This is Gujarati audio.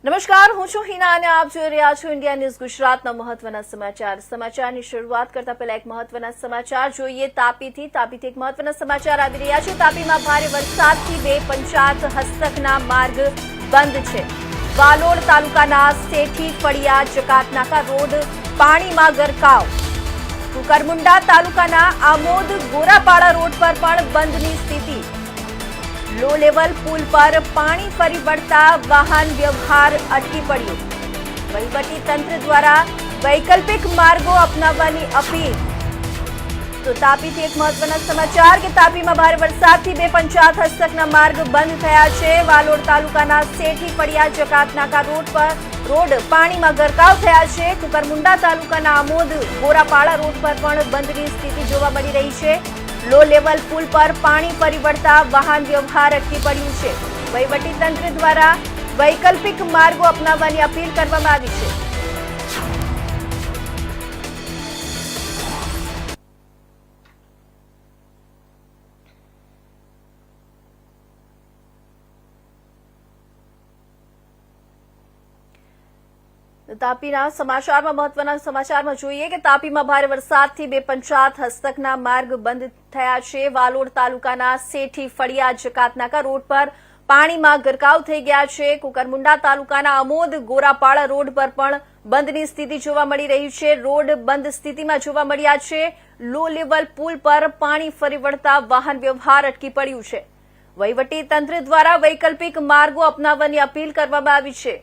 નમસ્કાર, હું છું હિના અને આપ જોઈ રહ્યા છો ઇન્ડિયા ન્યૂઝ ગુજરાતના મહત્વના સમાચાર. સમાચારની શરૂઆત કરતા પહેલા એક મહત્વના સમાચાર જોઈએ તાપીથી એક મહત્વના સમાચાર આવી રહ્યા છે. તાપીમાં ભારે વરસાદથી બે પંચાયત હસ્તકના માર્ગ બંધ છે. વાલોડ તાલુકાના સેઠી ફળિયા જકાતનાકા રોડ પાણીમાં ગરકાવ. કુકરમુંડા તાલુકાના આમોદ ગોરાપાડા રોડ પર પણ બંધની સ્થિતિ. લો લેવલ પુલ પર પાણી ફરી વળતા વાહન વ્યવહાર અટકી પડ્યો. વહીવટી તંત્ર દ્વારા વૈકલ્પિક માર્ગો અપનાવવાની અપીલ. તો તાપીથી એક મહત્વના સમાચાર કે તાપીમાં ભારે વરસાદથી બે પંચાયત હસ્તકના માર્ગ બંધ થયા છે. વાલોડ તાલુકાના સેઠી ફળિયા જકાતનાકા રોડ પાણીમાં ગરકાવ થયા છે. કુકરમુંડા તાલુકાના આમોદ ગોરાપાડા રોડ પર પણ બંધની સ્થિતિ જોવા મળી રહી છે. લો લેવલ પુલ પર પાણી ફરી વળતા વાહન વ્યવહાર અટકી પડ્યું છે. વહીવટી તંત્ર દ્વારા વૈકલ્પિક માર્ગો અપનાવવાની અપીલ કરવામાં આવી છે. તાપીના સમાચારમાં મહત્વના સમાચારમાં જોઈએ કે તાપીમાં ભારે વરસાદથી બે પંચાયત હસ્તકના માર્ગ બંધ થયા છે. વાલોડ તાલુકાના સેઠી ફળિયા જકાતનાકા રોડ પર પાણીમાં ગરકાવ થઈ ગયા છે. કુકરમુંડા તાલુકાના આમોદ ગોરાપાડા રોડ પર પણ બંધની સ્થિતિ જોવા મળી રહી છે. રોડ બંધ સ્થિતિમાં જોવા મળ્યા છે. લો લેવલ પુલ પર પાણી ફરી વળતા વાહન વ્યવહાર અટકી પડ્યું છે. વહીવટી તંત્ર દ્વારા વૈકલ્પિક માર્ગો અપનાવવાની અપીલ કરવામાં આવી છે.